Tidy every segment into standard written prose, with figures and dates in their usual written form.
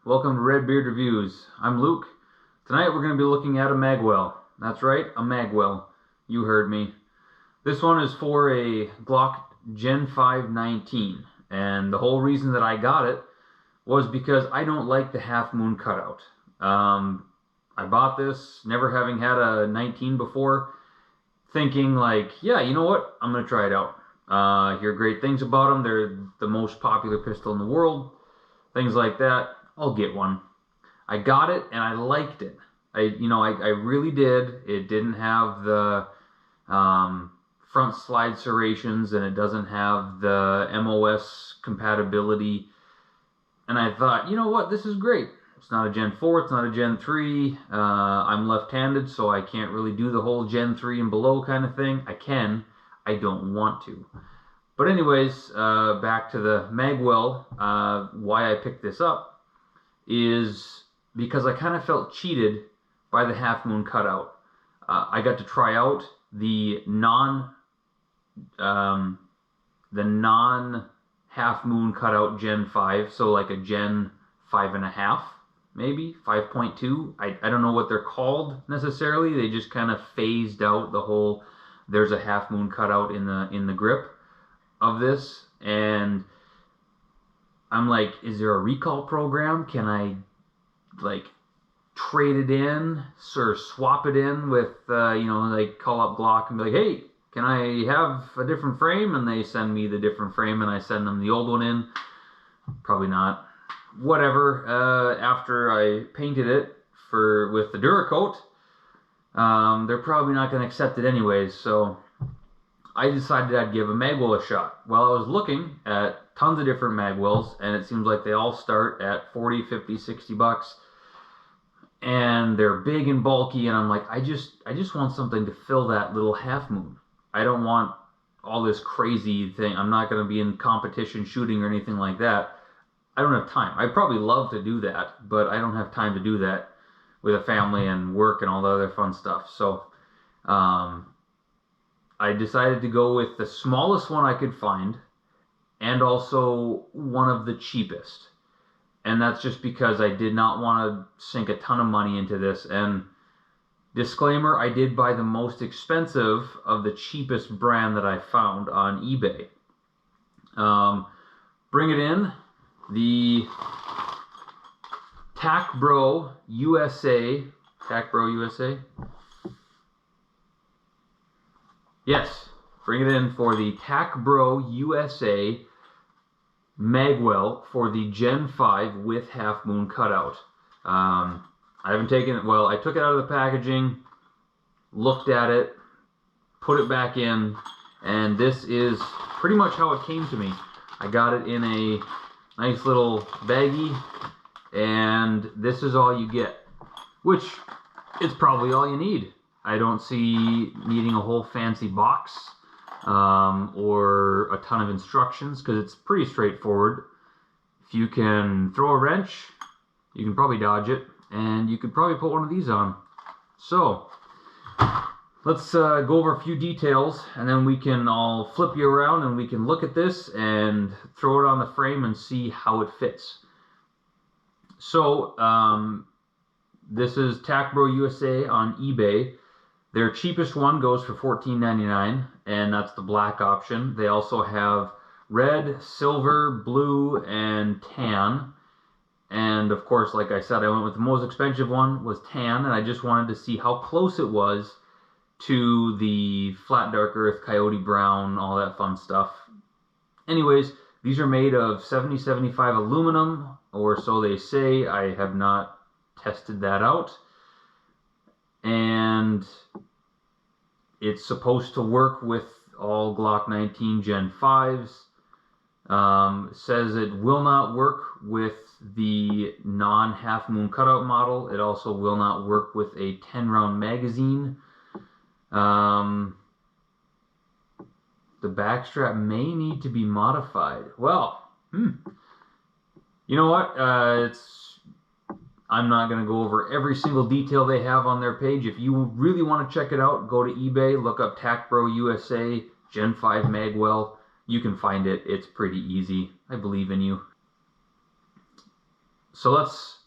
welcome to Redbeard Reviews. I'm Luke. Tonight we're going to be looking at a magwell. That's right, a magwell. You heard me. This one is for a Glock Gen 5 19, and the whole reason that I got it was because I don't like the half moon cutout. I bought this never having had a 19 before, thinking like, yeah, you know what, I'm going to try it out. Hear great things about them. They're the most popular pistol in the world. Things like that. I'll get one. I got it and I liked it. I really did. It didn't have the front slide serrations, and it doesn't have the MOS compatibility. And I thought, you know what, this is great. It's not a Gen 4, it's not a Gen 3. I'm left-handed, so I can't really do the whole Gen 3 and below kind of thing. I can. I don't want to. But anyways, back to the magwell. Why I picked this up is because I kind of felt cheated by the half moon cutout. I got to try out the non half moon cutout Gen 5, so like a Gen 5.5, maybe 5.2. I don't know what they're called necessarily. They just kind of phased out the whole there's a half moon cutout in the grip of this, and I'm like, is there a recall program? Can I like trade it in or swap it in with like call up Glock and be like, hey, can I have a different frame? And they send me the different frame and I send them the old one in. Probably not. Whatever. After I painted it with the Duracoat, they're probably not going to accept it anyways, so I decided I'd give a magwell a shot. Well, I was looking at tons of different magwells, and it seems like they all start at 40, 50, 60 bucks. And they're big and bulky, and I'm like, I just want something to fill that little half moon. I don't want all this crazy thing. I'm not going to be in competition shooting or anything like that. I don't have time. I'd probably love to do that, but I don't have time to do that with a family and work and all the other fun stuff. So I decided to go with the smallest one I could find, and also one of the cheapest. And that's just because I did not want to sink a ton of money into this. And disclaimer, I did buy the most expensive of the cheapest brand that I found on eBay. Bring it in, the Tacbro USA. Tacbro USA? Yes, bring it in for the Tacbro USA magwell for the Gen 5 with half moon cutout. I haven't taken it, well, I took it out of the packaging, looked at it, put it back in, and this is pretty much how it came to me. I got it in a nice little baggie, and this is all you get, which is probably all you need. I don't see needing a whole fancy box or a ton of instructions, because it's pretty straightforward. If you can throw a wrench, you can probably dodge it, and you could probably put one of these on. So let's go over a few details, and then we can all flip you around and we can look at this and throw it on the frame and see how it fits. So this is Tacbro USA on eBay. Their cheapest one goes for $14.99, and that's the black option. They also have red, silver, blue, and tan. And of course, like I said, I went with the most expensive one, was tan, and I just wanted to see how close it was to the flat dark earth, coyote brown, all that fun stuff. Anyways, these are made of 70-75 aluminum, or so they say. I have not tested that out. And it's supposed to work with all Glock 19 Gen 5s. Says it will not work with the non-half moon cutout model. It also will not work with a 10-round magazine. The backstrap may need to be modified. Well, you know what? I'm not going to go over every single detail they have on their page. If you really want to check it out, go to eBay, look up Tacbro USA Gen 5 magwell. You can find it. It's pretty easy. I believe in you. so let's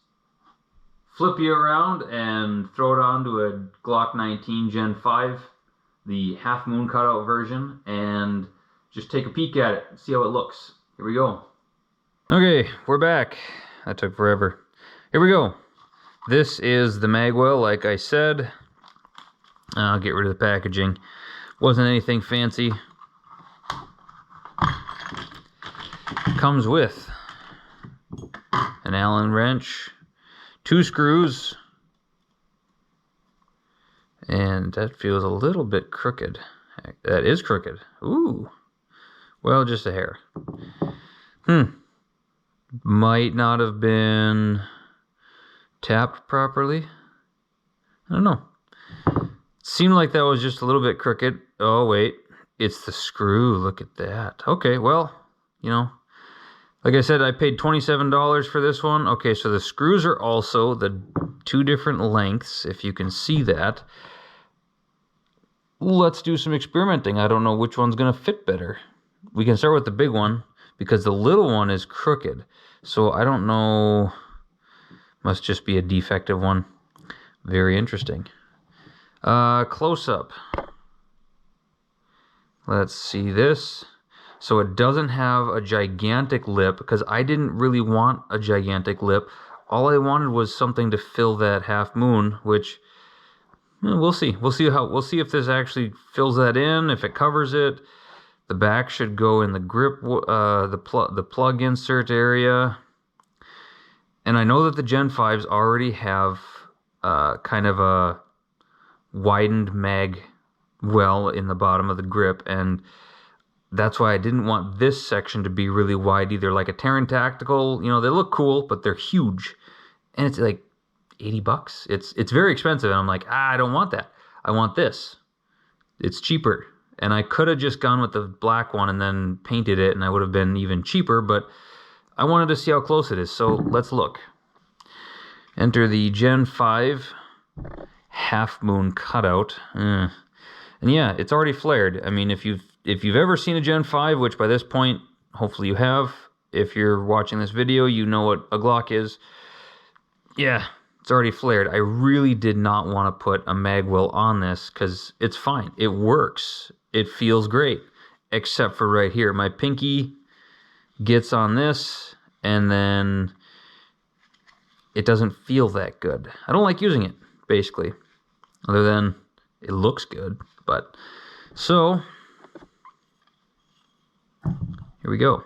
flip you around and throw it onto a Glock 19 Gen 5, the half moon cutout version, and just take a peek at it, see how it looks. Here we go. Okay, we're back. That took forever. Here we go. This is the magwell, like I said. I'll get rid of the packaging. Wasn't anything fancy. Comes with an Allen wrench, 2 screws, and that feels a little bit crooked. That is crooked. Ooh. Well, just a hair. Might not have been tapped properly. I don't know. Seemed like that was just a little bit crooked. Oh, wait. It's the screw. Look at that. Okay, well, you know, like I said, I paid $27 for this one. Okay, so the screws are also the 2 different lengths, if you can see that. Let's do some experimenting. I don't know which one's going to fit better. We can start with the big one, because the little one is crooked. So I don't know. Must just be a defective one. Very interesting. Close up. Let's see this. So it doesn't have a gigantic lip, because I didn't really want a gigantic lip. All I wanted was something to fill that half moon, which we'll see. We'll see if this actually fills that in, if it covers it. The back should go in the grip, the plug insert area. And I know that the Gen 5s already have kind of a widened mag well in the bottom of the grip, and that's why I didn't want this section to be really wide either. Like a Terran Tactical, you know, they look cool, but they're huge. And it's like $80. It's very expensive, and I'm like, I don't want that. I want this. It's cheaper. And I could have just gone with the black one and then painted it, and I would have been even cheaper, but I wanted to see how close it is, so let's look. Enter the Gen 5 half moon cutout. And yeah, it's already flared. I mean, if you've ever seen a Gen 5, which by this point, hopefully you have, if you're watching this video, you know what a Glock is. Yeah, it's already flared. I really did not want to put a magwell on this, because it's fine. It works. It feels great, except for right here. My pinky gets on this, and then it doesn't feel that good. I don't like using it, basically, other than it looks good. But so here we go.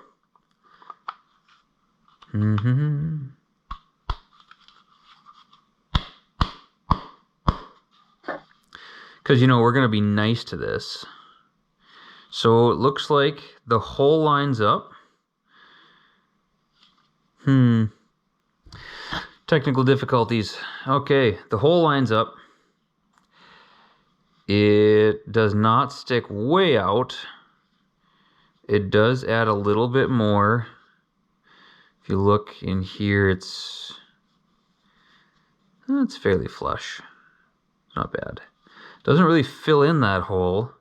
Because, you know, we're going to be nice to this. So it looks like the hole lines up. Technical difficulties. Okay, the hole lines up. It does not stick way out. It does add a little bit more. If you look in here, it's fairly flush. Not bad. Doesn't really fill in that hole.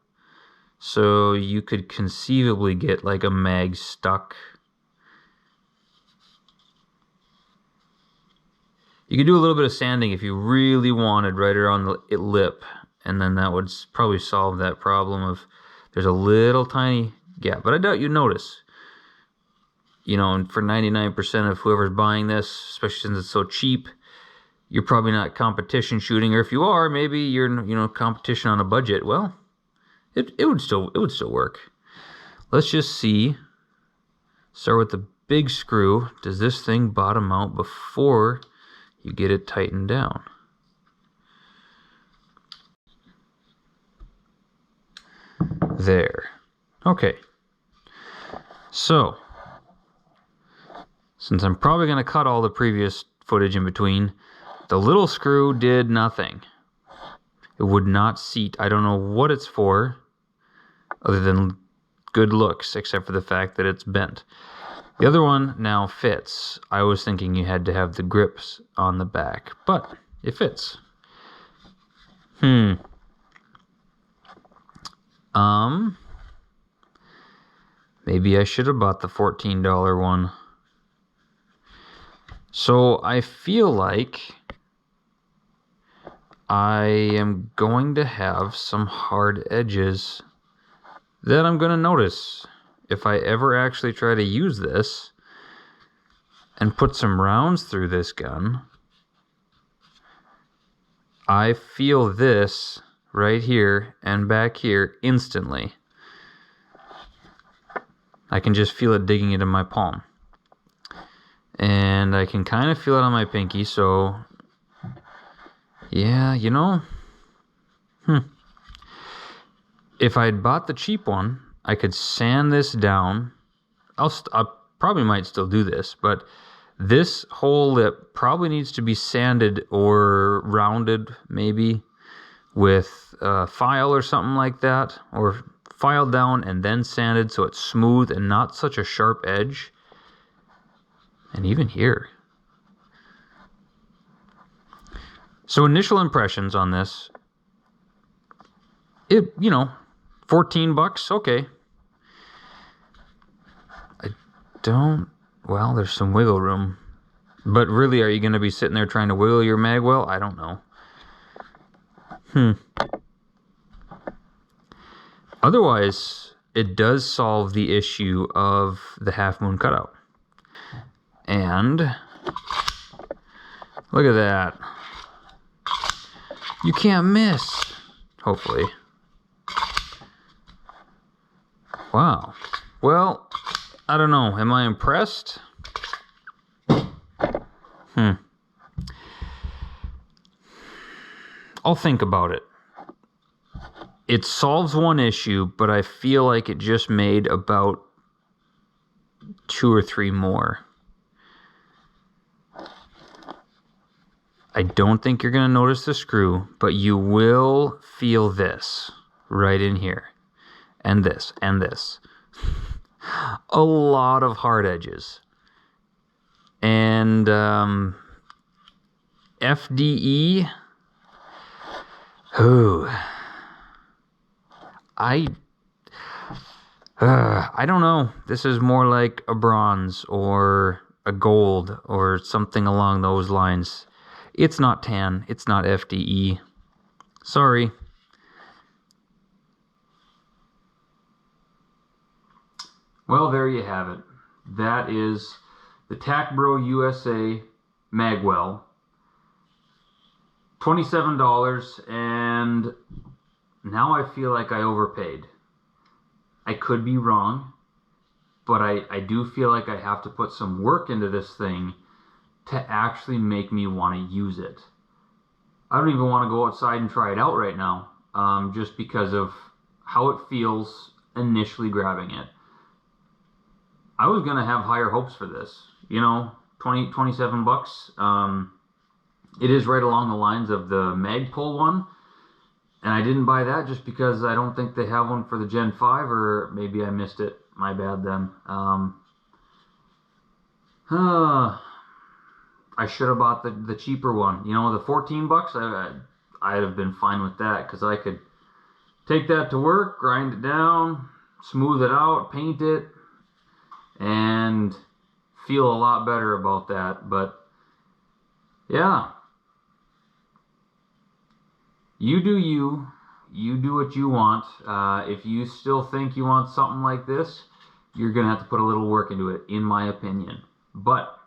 So you could conceivably get like a mag stuck. You could do a little bit of sanding if you really wanted right around the lip, and then that would probably solve that problem of there's a little tiny gap. But I doubt you'd notice. You know, and for 99% of whoever's buying this, especially since it's so cheap, you're probably not competition shooting, or if you are, maybe you're, you know, competition on a budget. Well, it would still work. Let's just see. Start with the big screw. Does this thing bottom out before you get it tightened down? There. Okay. So, since I'm probably going to cut all the previous footage in between, the little screw did nothing. It would not seat. I don't know what it's for, other than good looks, except for the fact that it's bent. The other one now fits. I was thinking you had to have the grips on the back, but it fits. Maybe I should have bought the $14 one. So I feel like I am going to have some hard edges that I'm going to notice if I ever actually try to use this and put some rounds through this gun. I feel this right here and back here instantly. I can just feel it digging into my palm. And I can kind of feel it on my pinky, so yeah, you know, if I'd bought the cheap one, I could sand this down. I probably might still do this, but this whole lip probably needs to be sanded or rounded, maybe with a file or something like that, or filed down and then sanded so it's smooth and not such a sharp edge. And even here. So initial impressions on this, you know, $14, okay. Well, there's some wiggle room. But really, are you going to be sitting there trying to wiggle your magwell? I don't know. Otherwise, it does solve the issue of the half moon cutout. And look at that. You can't miss, hopefully. Wow. Well, I don't know. Am I impressed? I'll think about it. It solves one issue, but I feel like it just made about 2 or 3 more. I don't think you're going to notice the screw, but you will feel this right in here. And this, and this. A lot of hard edges. And FDE. Ooh. I don't know. This is more like a bronze or a gold or something along those lines. It's not tan. It's not FDE. Sorry. Well, there you have it. That is the Tacbro USA magwell. $27, and now I feel like I overpaid. I could be wrong, but I do feel like I have to put some work into this thing to actually make me want to use it. I don't even want to go outside and try it out right now, just because of how it feels initially grabbing it. I was going to have higher hopes for this, you know, $27. It is right along the lines of the Magpul one, and I didn't buy that just because I don't think they have one for the Gen 5, or maybe I missed it. My bad then. I should have bought the cheaper one. You know, the $14, I'd have been fine with that, because I could take that to work, grind it down, smooth it out, paint it, and feel a lot better about that. But yeah, you do you. You do what you want. If you still think you want something like this, you're gonna have to put a little work into it, in my opinion. But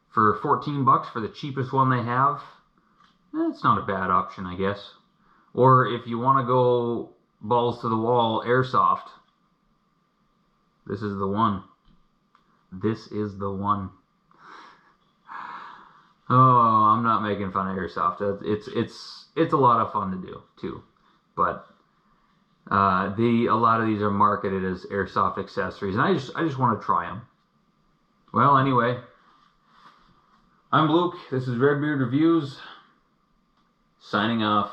for $14 for the cheapest one they have, it's not a bad option, I guess. Or if you want to go balls to the wall airsoft, this is the one. This is the one. Oh, I'm not making fun of airsoft. It's a lot of fun to do too, but a lot of these are marketed as airsoft accessories, and I just want to try them. Well, anyway, I'm Luke. This is Redbeard Reviews. Signing off.